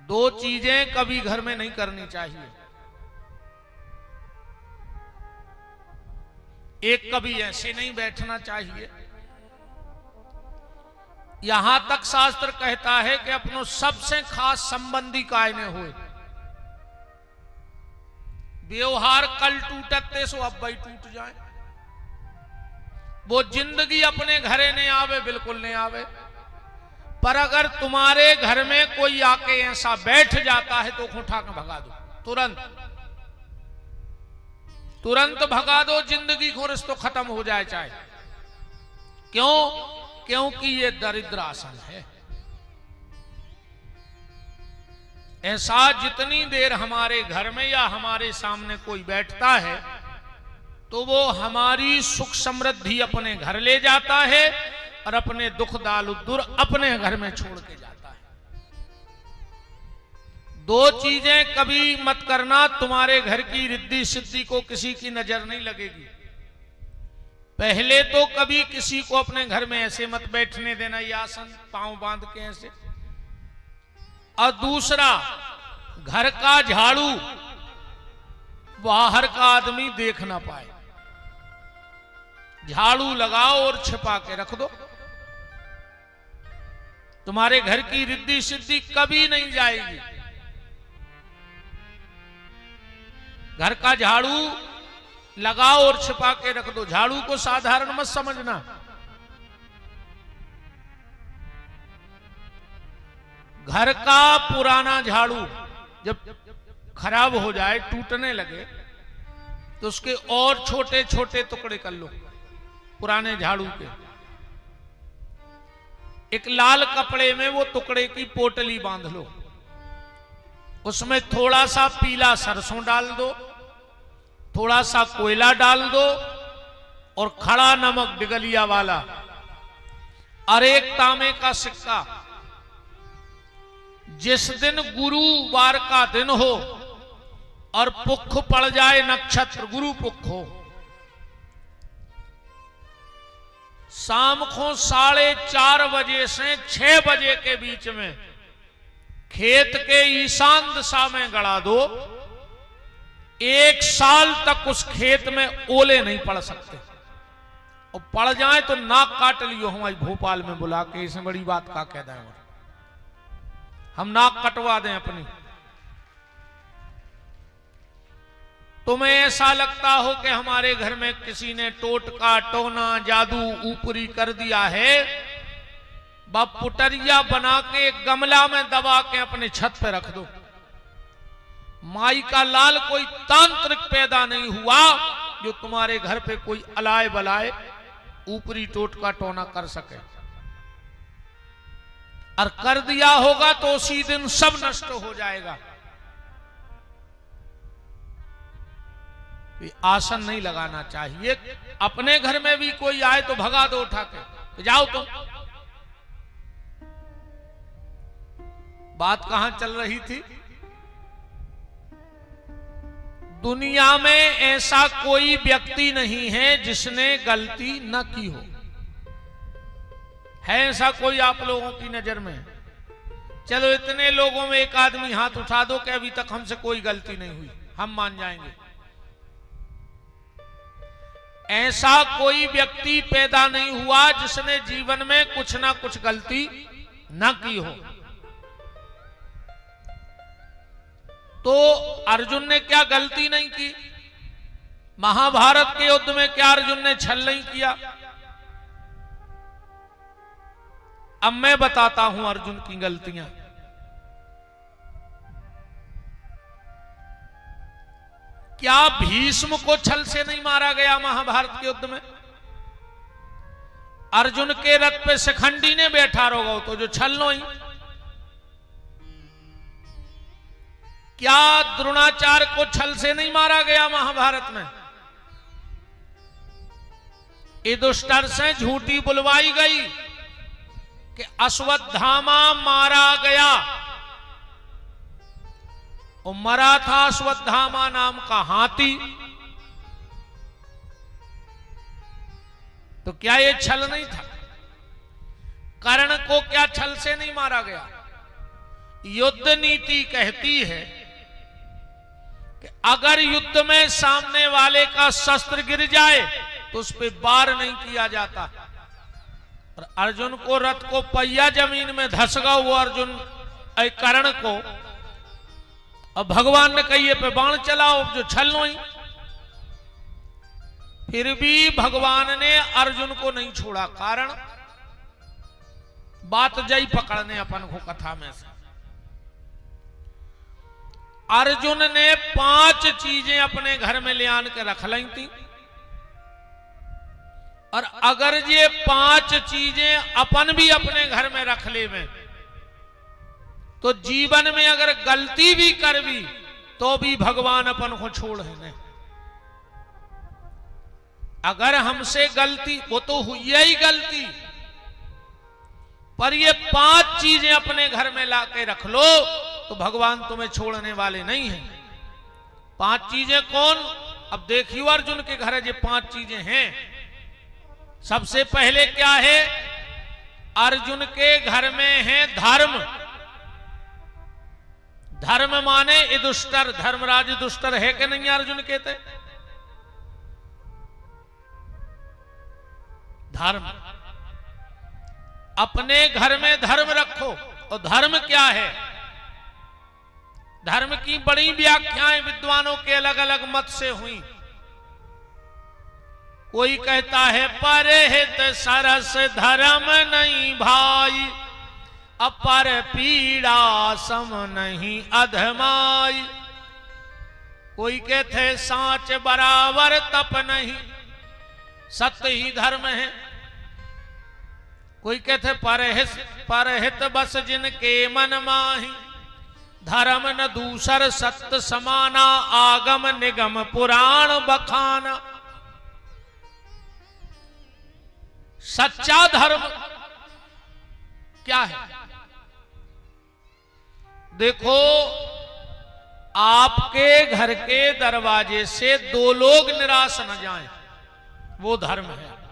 दो चीजें कभी घर में नहीं करनी चाहिए। एक, कभी ऐसे नहीं बैठना चाहिए। यहां तक शास्त्र कहता है कि अपनों सबसे खास संबंधी कायने हुए व्यवहार कल टूटते सो अब भाई टूट जाए। वो जिंदगी अपने घरे नहीं आवे, बिल्कुल नहीं आवे। पर अगर तुम्हारे घर में कोई आके ऐसा बैठ जाता है तो उठा के भगा दो, तुरंत भगा दो। जिंदगी को रिश्तो खत्म हो जाए चाहे। क्यों? क्योंकि ये दरिद्र आसन है। ऐसा जितनी देर हमारे घर में या हमारे सामने कोई बैठता है तो वो हमारी सुख समृद्धि अपने घर ले जाता है और अपने दुख दालुद्दुर अपने घर में छोड़ के जाता है। दो चीजें कभी मत करना, तुम्हारे घर की रिद्धि सिद्धि को किसी की नजर नहीं लगेगी। पहले तो कभी किसी को अपने घर में ऐसे मत बैठने देना, ये आसन पांव बांध के ऐसे। और दूसरा, घर का झाड़ू बाहर का आदमी देख ना पाए। झाड़ू लगाओ और छिपा के रख दो। तुम्हारे घर की रिद्धि सिद्धि कभी नहीं जाएगी। घर का झाड़ू लगाओ और छिपा के रख दो। झाड़ू को साधारण मत समझना। घर का पुराना झाड़ू जब खराब हो जाए, टूटने लगे, तो उसके और छोटे छोटे टुकड़े कर लो पुराने झाड़ू के। एक लाल कपड़े में वो टुकड़े की पोटली बांध लो, उसमें थोड़ा सा पीला सरसों डाल दो, थोड़ा सा कोयला डाल दो और खड़ा नमक डिगलिया वाला और एक तांबे का सिक्का। जिस दिन गुरुवार का दिन हो और पुख पड़ जाए, नक्षत्र गुरु पुख हो, शाम को 4:30 बजे से 6 बजे के बीच में खेत के ईशान दिशा में गड़ा दो। 1 साल तक उस खेत में ओले नहीं पड़ सकते, और पड़ जाए तो नाक काट लियो हमारी भोपाल में बुला के। इसमें बड़ी बात का कह दें, हम नाक कटवा दें अपनी। तुम्हें ऐसा लगता हो कि हमारे घर में किसी ने टोटका टोना जादू ऊपरी कर दिया है, बाप पुटरिया बना के गमला में दबा के अपने छत पे रख दो। माई का लाल कोई तांत्रिक पैदा नहीं हुआ जो तुम्हारे घर पे कोई अलाय बलाय ऊपरी टोटका टोना कर सके। और कर दिया होगा तो उसी दिन सब नष्ट हो जाएगा। आसन नहीं लगाना चाहिए। अपने घर में भी कोई आए तो भगा दो उठा के, जाओ तुम। बात कहां चल रही थी? दुनिया में ऐसा कोई व्यक्ति नहीं है जिसने गलती न की हो। है ऐसा कोई आप लोगों की नजर में? चलो इतने लोगों में एक आदमी हाथ उठा दो कि अभी तक हमसे कोई गलती नहीं हुई, हम मान जाएंगे। ऐसा कोई व्यक्ति पैदा नहीं हुआ जिसने जीवन में कुछ ना कुछ गलती न की हो। तो अर्जुन ने क्या गलती नहीं की? महाभारत के युद्ध में क्या अर्जुन ने छल नहीं किया? अब मैं बताता हूं अर्जुन की गलतियां। क्या भीष्म को छल से नहीं मारा गया महाभारत के युद्ध में? अर्जुन के रथ पे शिखंडी ने बैठा रहो तो जो छल लो ही। क्या द्रोणाचार्य को छल से नहीं मारा गया महाभारत में? युधिष्ठिर से झूठी बुलवाई गई कि अश्वत्थामा मारा गया, और मरा था अश्वत्थामा नाम का हाथी। तो क्या ये छल नहीं था? कर्ण को क्या छल से नहीं मारा गया? युद्ध नीति कहती है कि अगर युद्ध में सामने वाले का शस्त्र गिर जाए तो उस पर वार नहीं किया जाता। और अर्जुन को रथ को पहिया जमीन में धसगा वो अर्जुन कर्ण को, अब भगवान ने कहिए पे बाण चलाओ जो छल ही, फिर भी भगवान ने अर्जुन को नहीं छोड़ा। कारण बात जई पकड़ने अपन को कथा में से अर्जुन ने 5 चीजें अपने घर में ले आन के रख ली थी, और अगर ये 5 चीजें अपन भी अपने घर में रख ले में तो जीवन में अगर गलती भी कर भी तो भी भगवान अपन को छोड़ है नहीं। अगर हमसे गलती, वो तो हुई ही गलती, पर ये 5 चीजें अपने घर में लाके रख लो तो भगवान तुम्हें छोड़ने वाले नहीं हैं। 5 चीजें कौन? अब देखियो अर्जुन के घर ये 5 चीजें हैं। सबसे पहले क्या है? अर्जुन के घर में है धर्म। धर्म माने युधिष्ठिर, धर्मराज युधिष्ठिर है कि नहीं अर्जुन कहते? धर्म। अपने घर में धर्म रखो। और धर्म क्या है? धर्म की बड़ी व्याख्याएं विद्वानों के अलग अलग मत से हुई। कोई कहता है परहित सरस धर्म नहीं भाई, अपर पीड़ा सम नहीं अधमाई। कोई कहते सांच बराबर तप नहीं, सत्य ही धर्म है। कोई कहते परहित बस जिनके मन माही, धर्म न दूसर सत्य समाना, आगम निगम पुराण बखाना। सच्चा धर्म क्या है? देखो, आपके घर के दरवाजे से 2 लोग निराश न जाएं, वो धर्म है।